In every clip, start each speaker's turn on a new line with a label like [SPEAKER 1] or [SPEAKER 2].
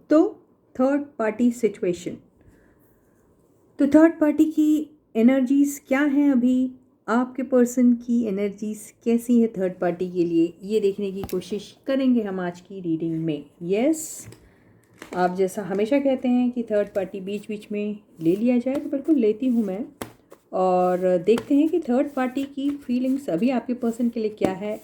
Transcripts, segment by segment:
[SPEAKER 1] तो third party situation, तो third party की एनर्जीज़ क्या हैं, अभी आपके पर्सन की एनर्जीज़ कैसी है थर्ड पार्टी के लिए, ये देखने की कोशिश करेंगे हम आज की रीडिंग में। यस, आप जैसा हमेशा कहते हैं कि थर्ड पार्टी बीच बीच में ले लिया जाए, तो बिल्कुल लेती हूँ मैं। और देखते हैं कि थर्ड पार्टी की फीलिंग्स अभी आपके पर्सन के लिए क्या है,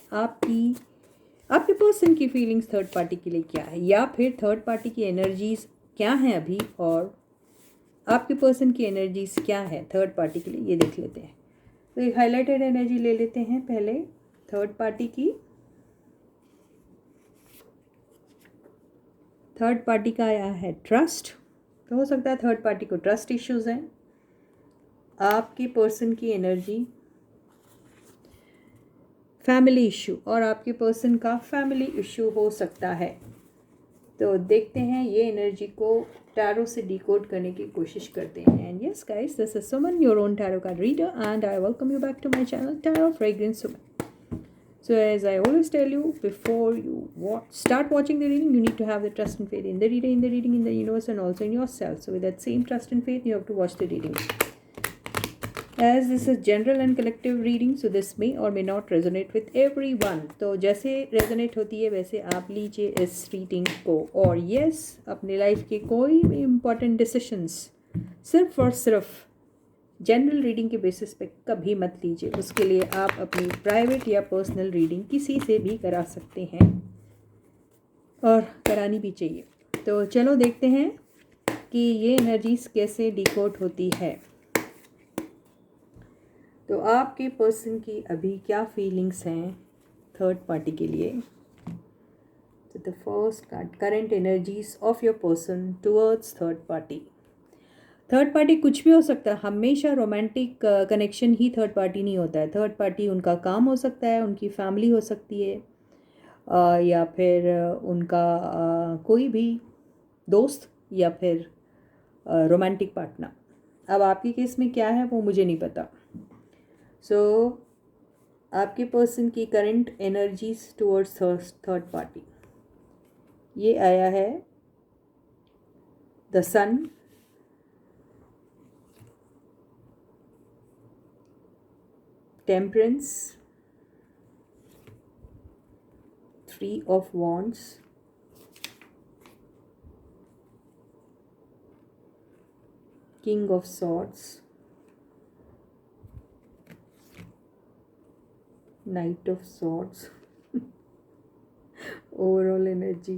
[SPEAKER 1] आपके पर्सन की फीलिंग्स थर्ड पार्टी के लिए क्या है, या फिर थर्ड पार्टी की एनर्जीज़ क्या हैं अभी और आपके पर्सन की एनर्जीज़ क्या है थर्ड पार्टी के लिए, ये देख लेते हैं। तो एक हाईलाइटेड एनर्जी ले लेते हैं पहले थर्ड पार्टी की। थर्ड पार्टी का आया है ट्रस्ट, तो हो सकता है थर्ड पार्टी को ट्रस्ट इश्यूज़ हैं। आपकी पर्सन की एनर्जी फैमिली इशू, और आपके पर्सन का फैमिली इशू हो सकता है। तो देखते हैं ये एनर्जी को टैरो से डिकोड करने की कोशिश करते हैं। And yes guys, this is Suman, your own tarot card reader, and I welcome you back to my channel tarot fragrance Suman. So as I always tell you, before you start watching the reading, you need to have the trust and faith in the reader, in the universe, and also in yourself. So with that same trust and faith, you have to watch the reading. As this is general and collective reading, so this may or may not resonate with everyone. तो जैसे resonate होती है वैसे आप लीजिए इस reading को। और yes, अपने life के कोई भी important decisions सिर्फ और सिर्फ जनरल रीडिंग के बेसिस पे कभी मत लीजिए। उसके लिए आप अपनी प्राइवेट या पर्सनल रीडिंग किसी से भी करा सकते हैं, और करानी भी चाहिए। तो चलो देखते हैं कि ये एनर्जीज कैसे डिकोड होती है। तो आपके पर्सन की अभी क्या फीलिंग्स हैं थर्ड पार्टी के लिए। तो the first card, current energies of your person towards third party. Third party कुछ भी हो सकता है, हमेशा रोमांटिक कनेक्शन ही थर्ड पार्टी नहीं होता है। थर्ड पार्टी उनका काम हो सकता है, उनकी फैमिली हो सकती है, या फिर उनका कोई भी दोस्त, या फिर रोमांटिक पार्टनर। अब आपके केस में क्या है वो मुझे नहीं पता। सो आपके पर्सन की current energies towards third party, ये आया है the sun, temperance, three of wands, king of swords, knight of swords, overall energy,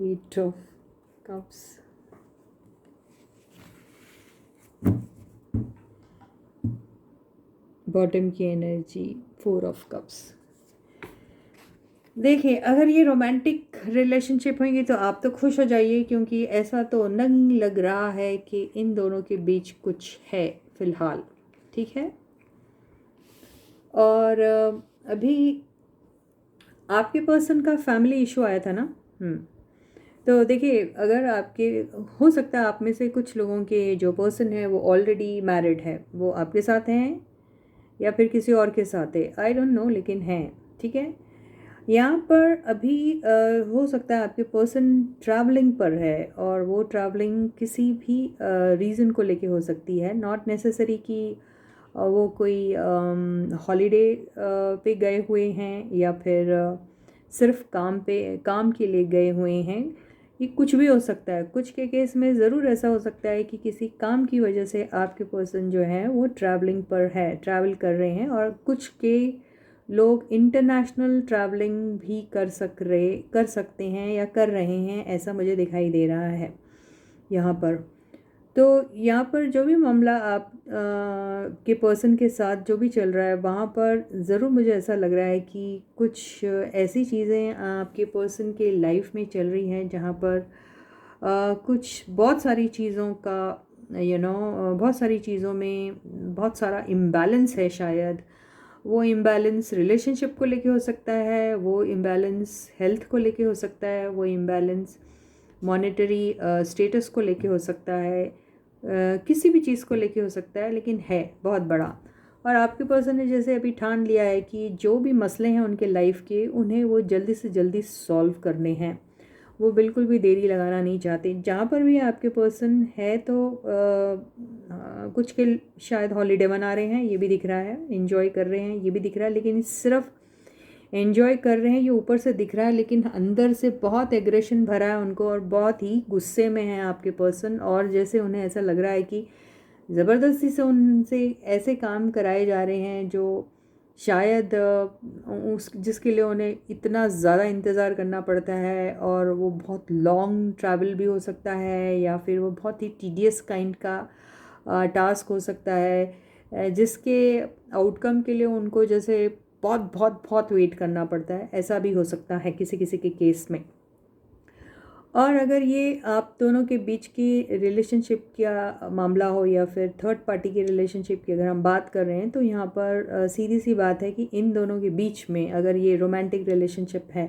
[SPEAKER 1] eight of cups, bottom की एनर्जी, फोर ऑफ कप्स। देखिए, अगर ये रोमांटिक रिलेशनशिप होंगी तो आप तो खुश हो जाइए, क्योंकि ऐसा तो नहीं लग रहा है कि इन दोनों के बीच कुछ है फिलहाल, ठीक है। और अभी आपके पर्सन का फैमिली इशू आया था ना। तो देखिए, अगर आपके, हो सकता है आप में से कुछ लोगों के जो पर्सन है वो ऑलरेडी मैरिड है, वो आपके साथ हैं या फिर किसी और के साथ है, आई डोंट नो, लेकिन हैं, ठीक है। यहाँ पर अभी हो सकता है आपके पर्सन ट्रैवलिंग पर है, और वो ट्रैवलिंग किसी भी रीज़न को लेके हो सकती है। नॉट नेसेसरी कि वो कोई हॉलीडे पे गए हुए हैं, या फिर सिर्फ काम के लिए गए हुए हैं। ये कुछ भी हो सकता है। कुछ के केस में ज़रूर ऐसा हो सकता है कि किसी काम की वजह से आपके पर्सन जो है वो ट्रैवलिंग पर है, ट्रैवल कर रहे हैं, और कुछ के लोग इंटरनेशनल ट्रैवलिंग भी कर सकते हैं या कर रहे हैं, ऐसा मुझे दिखाई दे रहा है यहाँ पर। तो यहाँ पर जो भी मामला आप के पर्सन के साथ जो भी चल रहा है, वहाँ पर ज़रूर मुझे ऐसा लग रहा है कि कुछ ऐसी चीज़ें आपके पर्सन के लाइफ में चल रही हैं जहाँ पर कुछ बहुत सारी चीज़ों का बहुत सारी चीज़ों में बहुत सारा इम्बैलेंस है। शायद वो इम्बैलेंस रिलेशनशिप को लेके हो सकता है, वो इम्बैलेंस हेल्थ को लेके हो सकता है, वो इम्बैलेंस मॉनेटरी स्टेटस को लेके हो सकता है, किसी भी चीज़ को लेके हो सकता है, लेकिन है बहुत बड़ा। और आपके पर्सन ने जैसे अभी ठान लिया है कि जो भी मसले हैं उनके लाइफ के, उन्हें वो जल्दी से जल्दी सॉल्व करने हैं। वो बिल्कुल भी देरी लगाना नहीं चाहते। जहाँ पर भी आपके पर्सन है तो कुछ के शायद हॉलीडे मना रहे हैं, ये भी दिख रहा है, एंजॉय कर रहे हैं, ये भी दिख रहा है। लेकिन सिर्फ एंजॉय कर रहे हैं ये ऊपर से दिख रहा है, लेकिन अंदर से बहुत एग्रेशन भरा है उनको और बहुत ही गुस्से में है आपके पर्सन। और जैसे उन्हें ऐसा लग रहा है कि ज़बरदस्ती से उनसे ऐसे काम कराए जा रहे हैं जो शायद उस जिसके लिए उन्हें इतना ज़्यादा इंतज़ार करना पड़ता है, और वो बहुत लॉन्ग ट्रैवल भी हो सकता है या फिर वो बहुत ही टीडियस काइंड का टास्क हो सकता है, जिसके आउटकम के लिए उनको जैसे बहुत बहुत बहुत वेट करना पड़ता है। ऐसा भी हो सकता है किसी किसी के केस में। और अगर ये आप दोनों के बीच की रिलेशनशिप का मामला हो या फिर थर्ड पार्टी की रिलेशनशिप की अगर हम बात कर रहे हैं, तो यहाँ पर सीधी सी बात है कि इन दोनों के बीच में अगर ये रोमांटिक रिलेशनशिप है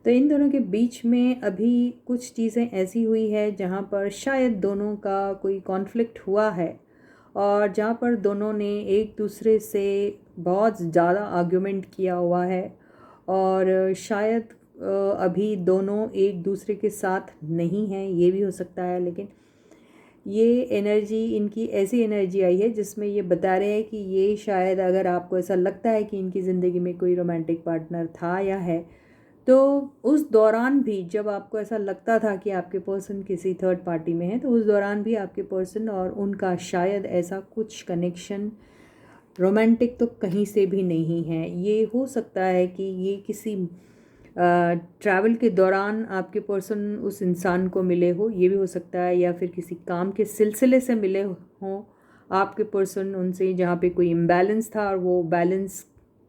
[SPEAKER 1] तो इन दोनों के बीच में अभी कुछ चीज़ें ऐसी हुई है जहाँ पर शायद दोनों का कोई कॉन्फ्लिक्ट हुआ है, और जहाँ पर दोनों ने एक दूसरे से बहुत ज़्यादा आर्ग्यूमेंट किया हुआ है, और शायद अभी दोनों एक दूसरे के साथ नहीं हैं, ये भी हो सकता है। लेकिन ये एनर्जी, इनकी ऐसी एनर्जी आई है जिसमें ये बता रहे हैं कि ये शायद, अगर आपको ऐसा लगता है कि इनकी ज़िंदगी में कोई रोमांटिक पार्टनर था या है, तो उस दौरान भी जब आपको ऐसा लगता था कि आपके पर्सन किसी थर्ड पार्टी में है, तो उस दौरान भी आपके पर्सन और उनका शायद ऐसा कुछ कनेक्शन रोमांटिक तो कहीं से भी नहीं है। ये हो सकता है कि ये किसी ट्रैवल के दौरान आपके पर्सन उस इंसान को मिले हो, ये भी हो सकता है, या फिर किसी काम के सिलसिले से मिले हों आपके पर्सन उनसे, जहाँ पे कोई इम्बैलेंस था और वो बैलेंस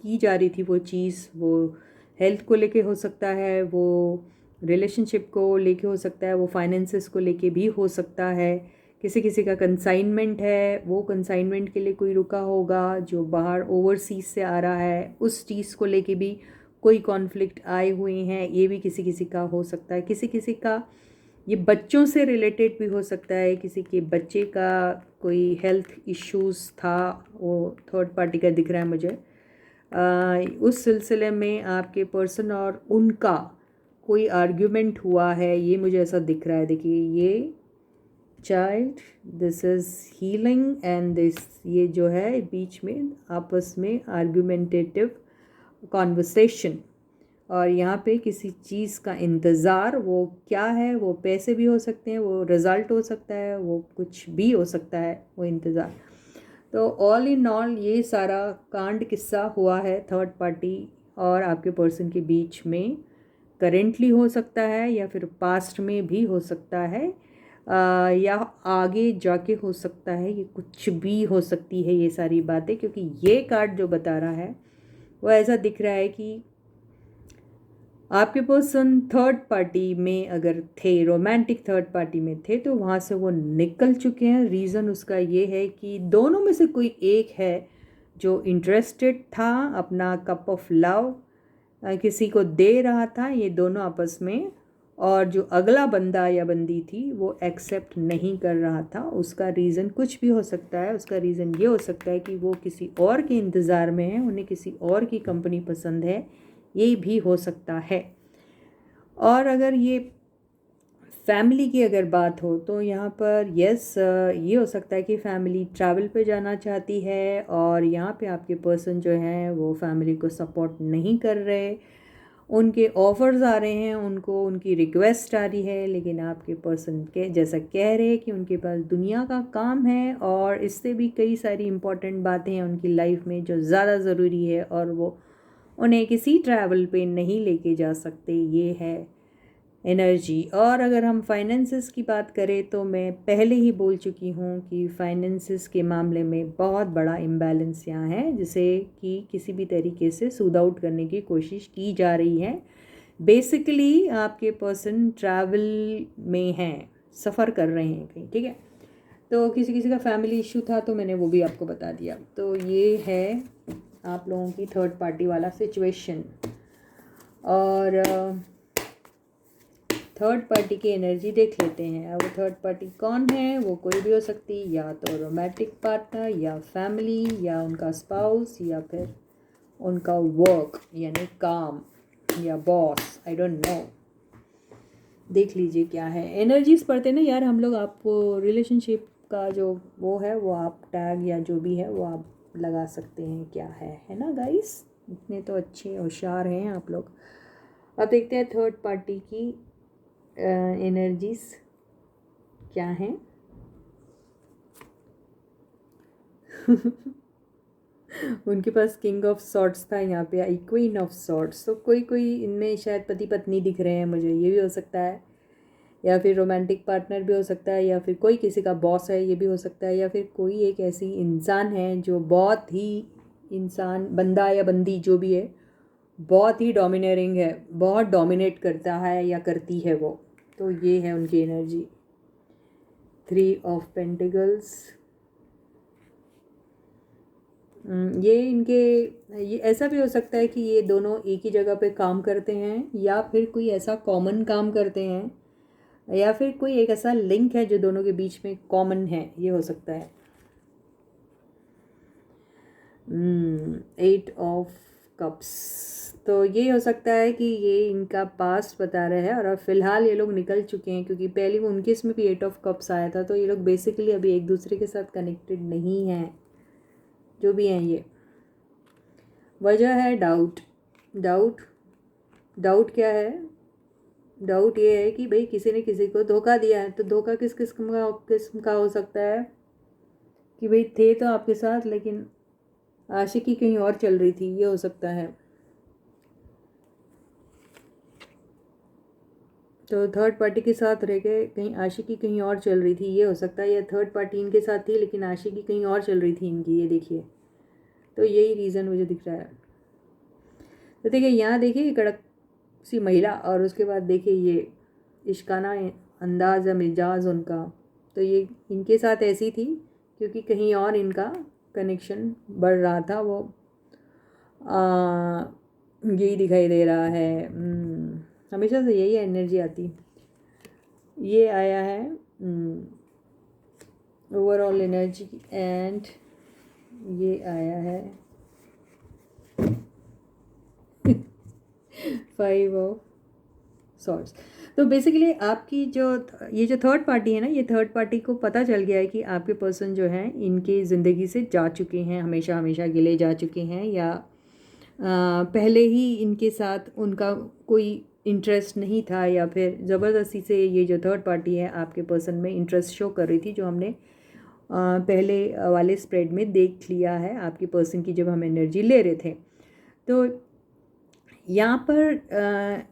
[SPEAKER 1] की जा रही थी वो चीज़। वो हेल्थ को लेके हो सकता है, वो रिलेशनशिप को लेके हो सकता है, वो फाइनेंसेस को लेके भी हो सकता है। किसी किसी का कंसाइनमेंट है, वो कंसाइनमेंट के लिए कोई रुका होगा जो बाहर ओवरसीज से आ रहा है, उस चीज़ को लेके भी कोई कॉन्फ्लिक्ट आए हुए हैं, ये भी किसी किसी का हो सकता है। किसी किसी का ये बच्चों से रिलेटेड भी हो सकता है, किसी के बच्चे का कोई हेल्थ इश्यूज़ था, वो थर्ड पार्टी का दिख रहा है मुझे। उस सिलसिले में आपके पर्सन और उनका कोई आर्ग्यूमेंट हुआ है, ये मुझे ऐसा दिख रहा है। देखिए ये child, this is healing and this, ये जो है बीच में आपस में आर्ग्यूमेंटेटिव कॉन्वर्सेशन, और यहाँ पे किसी चीज़ का इंतज़ार, वो क्या है, वो पैसे भी हो सकते हैं, वो रिज़ल्ट हो सकता है, वो कुछ भी हो सकता है, वो इंतज़ार। तो ऑल इन ऑल ये सारा कांड किस्सा हुआ है थर्ड पार्टी और आपके पर्सन के बीच में, करेंटली हो सकता है या फिर पास्ट में भी हो सकता है, या आगे जाके हो सकता है। ये कुछ भी हो सकती है ये सारी बातें, क्योंकि ये कार्ड जो बता रहा है वो ऐसा दिख रहा है कि आपके पर्सन थर्ड पार्टी में अगर थे, रोमांटिक थर्ड पार्टी में थे, तो वहाँ से वो निकल चुके हैं। रीज़न उसका ये है कि दोनों में से कोई एक है जो इंटरेस्टेड था, अपना कप ऑफ लव किसी को दे रहा था, ये दोनों आपस में, और जो अगला बंदा या बंदी थी वो एक्सेप्ट नहीं कर रहा था। उसका रीज़न कुछ भी हो सकता है। उसका रीज़न ये हो सकता है कि वो किसी और के इंतज़ार में है, उन्हें किसी और की कंपनी पसंद है, ये भी हो सकता है। और अगर ये फैमिली की अगर बात हो तो यहाँ पर यस, ये हो सकता है कि फैमिली ट्रैवल पे जाना चाहती है, और यहाँ पे आपके पर्सन जो हैं वो फैमिली को सपोर्ट नहीं कर रहे। उनके ऑफ़र्स आ रहे हैं, उनको उनकी रिक्वेस्ट आ रही है, लेकिन आपके पर्सन के जैसा कह रहे हैं कि उनके पास दुनिया का काम है, और इससे भी कई सारी इम्पॉर्टेंट बातें हैं उनकी लाइफ में जो ज़्यादा ज़रूरी है, और वो उन्हें किसी ट्रैवल पे नहीं लेके जा सकते। ये है एनर्जी। और अगर हम फाइनेंसेस की बात करें तो मैं पहले ही बोल चुकी हूँ कि फाइनेंसेस के मामले में बहुत बड़ा इम्बैलेंस यहाँ है, जिसे कि किसी भी तरीके से सूद आउट करने की कोशिश की जा रही है। बेसिकली आपके पर्सन ट्रैवल में हैं, सफ़र कर रहे हैं कहीं, ठीक है। तो किसी किसी का फैमिली इशू था तो मैंने वो भी आपको बता दिया। तो ये है आप लोगों की थर्ड पार्टी वाला सिचुएशन। और थर्ड पार्टी की एनर्जी देख लेते हैं। अब वो थर्ड पार्टी कौन है? वो कोई भी हो सकती, या तो रोमांटिक पार्टनर, या फैमिली, या उनका स्पाउस, या फिर उनका वर्क यानी काम, या बॉस, आई डोंट नो। देख लीजिए क्या है। एनर्जीज पढ़ते ना यार हम लोग, आपको रिलेशनशिप का जो वो है वो आप टैग या जो भी है वो आप लगा सकते हैं क्या है ना गाइस? इतने तो अच्छे होशियार हैं आप लोग। अब देखते हैं थर्ड पार्टी की एनर्जीज क्या हैं। उनके पास किंग ऑफ सॉर्ड्स था, यहाँ पे आई क्वीन ऑफ सॉर्ड्स। तो कोई कोई इनमें शायद पति पत्नी दिख रहे हैं मुझे, ये भी हो सकता है, या फिर रोमांटिक पार्टनर भी हो सकता है, या फिर कोई किसी का बॉस है ये भी हो सकता है, या फिर कोई एक ऐसी इंसान है जो बहुत ही इंसान, बंदा या बंदी जो भी है, बहुत ही डोमिनेटिंग है, बहुत डोमिनेट करता है या करती है वो। तो ये है उनकी एनर्जी। 3 of pentacles. ये इनके, ये ऐसा भी हो सकता है कि ये दोनों एक ही जगह पे काम करते हैं, या फिर कोई ऐसा कॉमन काम करते हैं, या फिर कोई एक ऐसा लिंक है जो दोनों के बीच में कॉमन है, ये हो सकता है। 8 ऑफ कप्स। तो ये हो सकता है कि ये इनका पास्ट बता रहे हैं, और अब फिलहाल ये लोग निकल चुके हैं, क्योंकि पहले वो उनके इसमें भी 8 ऑफ कप्स आया था। तो ये लोग बेसिकली अभी एक दूसरे के साथ कनेक्टेड नहीं हैं, जो भी हैं ये। वजह है डाउट। डाउट, डाउट क्या है? डाउट ये है कि भाई किसी ने किसी को धोखा दिया है। तो धोखा किस किस्म का हो सकता है? कि भाई थे तो आपके साथ, लेकिन आशिकी कहीं और चल रही थी, ये हो सकता है। तो थर्ड पार्टी के साथ रह के कहीं आशिकी कहीं और चल रही थी, ये हो सकता है। या थर्ड पार्टी इनके साथ थी लेकिन आशिकी कहीं और चल रही थी इनकी, ये देखिए। तो यही रीज़न मुझे दिख रहा है। तो देखिए यहाँ देखिए कड़क सी महिला, और उसके बाद देखिए ये इश्काना अंदाज़ या मिजाज उनका। तो ये इनके साथ ऐसी थी क्योंकि कहीं और इनका कनेक्शन बढ़ रहा था। वो यही दिखाई दे रहा है। हमेशा से यही एनर्जी आती, ये आया है ओवरऑल एनर्जी। एंड ये आया है 5 ऑफ सॉर्ड्स। तो बेसिकली आपकी जो ये जो थर्ड पार्टी है ना, ये थर्ड पार्टी को पता चल गया है कि आपके पर्सन जो हैं इनकी ज़िंदगी से जा चुके हैं, हमेशा हमेशा के लिए जा चुके हैं, या पहले ही इनके साथ उनका कोई इंटरेस्ट नहीं था, या फिर ज़बरदस्ती से ये जो थर्ड पार्टी है आपके पर्सन में इंटरेस्ट शो कर रही थी, जो हमने पहले वाले स्प्रेड में देख लिया है आपकी पर्सन की जब हम एनर्जी ले रहे थे। तो यहाँ पर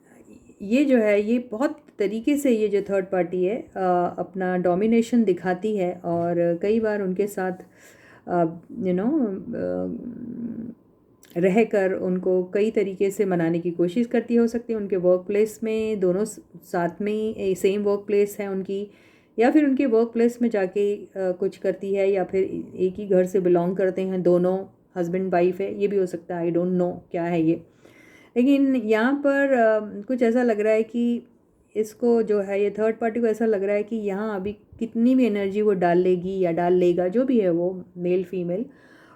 [SPEAKER 1] ये जो है ये बहुत तरीके से ये जो थर्ड पार्टी है अपना डोमिनेशन दिखाती है, और कई बार उनके साथ रहकर उनको कई तरीके से मनाने की कोशिश करती हो सकती है। उनके वर्क प्लेस में दोनों साथ में सेम वर्क प्लेस है उनकी, या फिर उनके वर्क प्लेस में जाके कुछ करती है, या फिर एक ही घर से बिलोंग करते हैं दोनों, हस्बैंड वाइफ है, ये भी हो सकता है। आई डोंट नो क्या है ये, लेकिन यहाँ पर कुछ ऐसा लग रहा है कि इसको जो है ये थर्ड पार्टी को ऐसा लग रहा है कि यहाँ अभी कितनी भी एनर्जी वो डाल लेगी या डाल लेगा, जो भी है वो मेल फीमेल,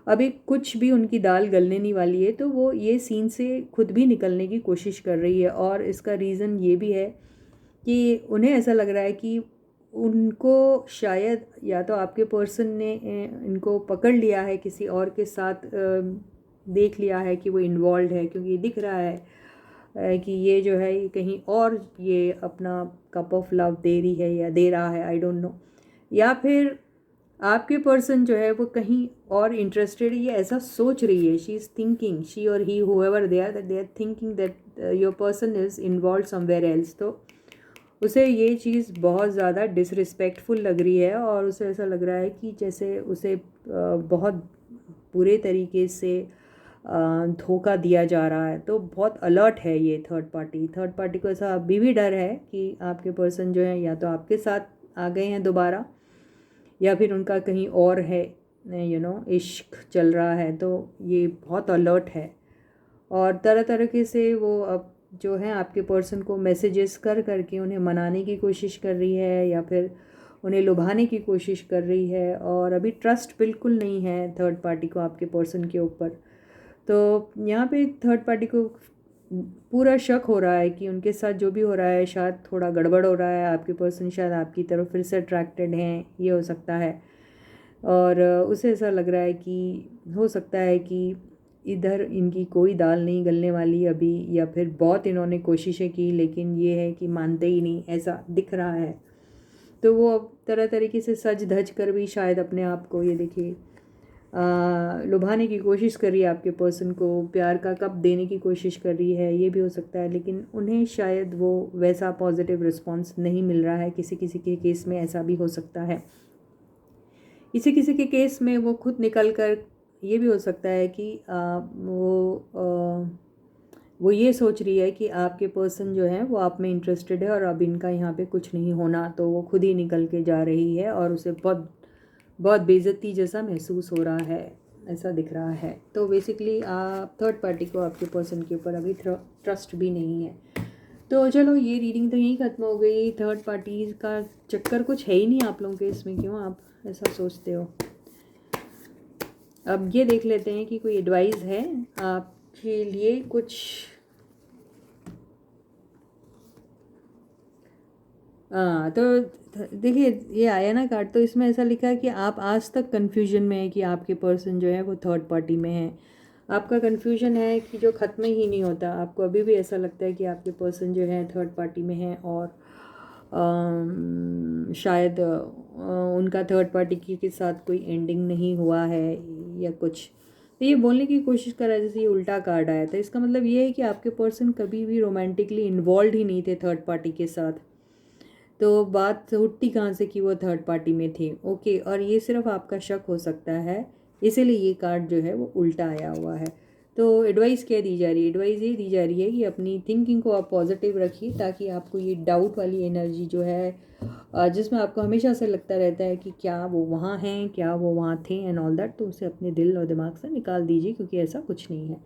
[SPEAKER 1] अभी कुछ भी उनकी दाल गलने नहीं वाली है। तो वो ये सीन से खुद भी निकलने की कोशिश कर रही है, और इसका रीज़न ये भी है कि उन्हें ऐसा लग रहा है कि उनको शायद या तो आपके पर्सन ने इनको पकड़ लिया है, किसी और के साथ देख लिया है कि वो इन्वॉल्व है, क्योंकि दिख रहा है कि ये जो है कहीं और ये अपना कप ऑफ लव दे रही है या दे रहा है, आई डोंट नो। या फिर आपके पर्सन जो है वो कहीं और इंटरेस्टेड है, ये ऐसा सोच रही है, शी इज़ थिंकिंग, शी और he however they are thinking that your person is involve somewhere else. तो उसे ये चीज़ बहुत ज़्यादा डिसरिस्पेक्टफुल लग रही है, और उसे ऐसा लग रहा है कि जैसे उसे बहुत बुरे तरीके से धोखा दिया जा रहा है। तो बहुत अलर्ट है ये थर्ड पार्टी। थर्ड पार्टी को ऐसा अभी भी डर है कि आपके पर्सन जो है या तो आपके साथ आ गए हैं दोबारा, या फिर उनका कहीं और है, इश्क चल रहा है। तो ये बहुत अलर्ट है, और तरह तरह के से वो अब जो है आपके पर्सन को मैसेजेस कर करके उन्हें मनाने की कोशिश कर रही है या फिर उन्हें लुभाने की कोशिश कर रही है, और अभी ट्रस्ट बिल्कुल नहीं है थर्ड पार्टी को आपके पर्सन के ऊपर। तो यहाँ पे थर्ड पार्टी को पूरा शक हो रहा है कि उनके साथ जो भी हो रहा है शायद थोड़ा गड़बड़ हो रहा है, आपके पर्सन शायद आपकी तरफ फिर से अट्रैक्टेड हैं, ये हो सकता है। और उसे ऐसा लग रहा है कि हो सकता है कि इधर इनकी कोई दाल नहीं गलने वाली अभी, या फिर बहुत इन्होंने कोशिशें की लेकिन ये है कि मानते ही नहीं, ऐसा दिख रहा है। तो वो अब तरह तरीके से सज धज कर भी शायद अपने आप को, ये देखिए, लुभाने की कोशिश कर रही है, आपके पर्सन को प्यार का कप देने की कोशिश कर रही है, ये भी हो सकता है। लेकिन उन्हें शायद वो वैसा पॉजिटिव रिस्पॉन्स नहीं मिल रहा है, किसी किसी के केस में ऐसा भी हो सकता है। किसी किसी के केस में वो खुद निकल कर, ये भी हो सकता है कि वो ये सोच रही है कि आपके पर्सन जो है वो आप में इंटरेस्टेड है और अब इनका यहाँ पे कुछ नहीं होना, तो वो खुद ही निकल के जा रही है और उसे बहुत बहुत बेइज्जती जैसा महसूस हो रहा है, ऐसा दिख रहा है। तो बेसिकली आप थर्ड पार्टी को आपके पर्सन के ऊपर अभी ट्रस्ट भी नहीं है। तो चलो, ये रीडिंग तो यहीं ख़त्म हो गई। थर्ड पार्टी का चक्कर कुछ है ही नहीं आप लोगों के इसमें, क्यों आप ऐसा सोचते हो? अब ये देख लेते हैं कि कोई एडवाइस है आपके लिए कुछ। हाँ, तो देखिए, ये आया ना कार्ड, तो इसमें ऐसा लिखा है कि आप आज तक कन्फ्यूजन में है कि आपके पर्सन जो है वो थर्ड पार्टी में है। आपका कन्फ्यूजन है कि जो ख़त्म ही नहीं होता। आपको अभी भी ऐसा लगता है कि आपके पर्सन जो है थर्ड पार्टी में है, और शायद उनका थर्ड पार्टी के साथ कोई एंडिंग नहीं हुआ है या कुछ। तो ये बोलने की कोशिश कर रहा है, जैसे ये उल्टा कार्ड आया था, इसका मतलब ये है कि आपके पर्सन कभी भी रोमांटिकली इन्वॉल्व ही नहीं थे थर्ड पार्टी के साथ। तो बात उठती कहाँ से कि वो थर्ड पार्टी में थे? ओके, और ये सिर्फ आपका शक हो सकता है, इसीलिए ये कार्ड जो है वो उल्टा आया हुआ है। तो एडवाइस क्या दी जा रही है? एडवाइस ये दी जा रही है कि अपनी थिंकिंग को आप पॉजिटिव रखिए, ताकि आपको ये डाउट वाली एनर्जी जो है, जिसमें आपको हमेशा से लगता रहता है कि क्या वो वहाँ हैं, क्या वो वहाँ थे एंड ऑल दैट, तो उसे अपने दिल और दिमाग से निकाल दीजिए, क्योंकि ऐसा कुछ नहीं है।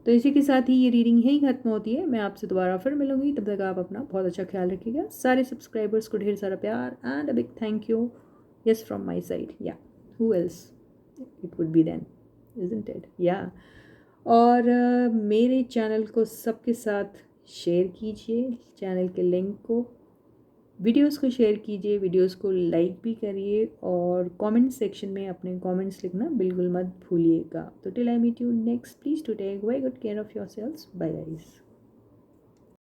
[SPEAKER 1] तो इसी के साथ ही ये रीडिंग यहीं खत्म होती है। मैं आपसे दोबारा फिर मिलूंगी, तब तक आप अपना बहुत अच्छा ख्याल रखिएगा। सारे सब्सक्राइबर्स को ढेर सारा प्यार and a big thank you, yes, from my side. या who else it would be then, isn't it? या और मेरे चैनल को सबके साथ शेयर कीजिए, चैनल के लिंक को, वीडियोस को शेयर कीजिए, वीडियोस को लाइक भी करिए, और कमेंट सेक्शन में अपने कमेंट्स लिखना बिल्कुल मत भूलिएगा। तो till I meet you next, please to take very good care of yourselves. Bye guys.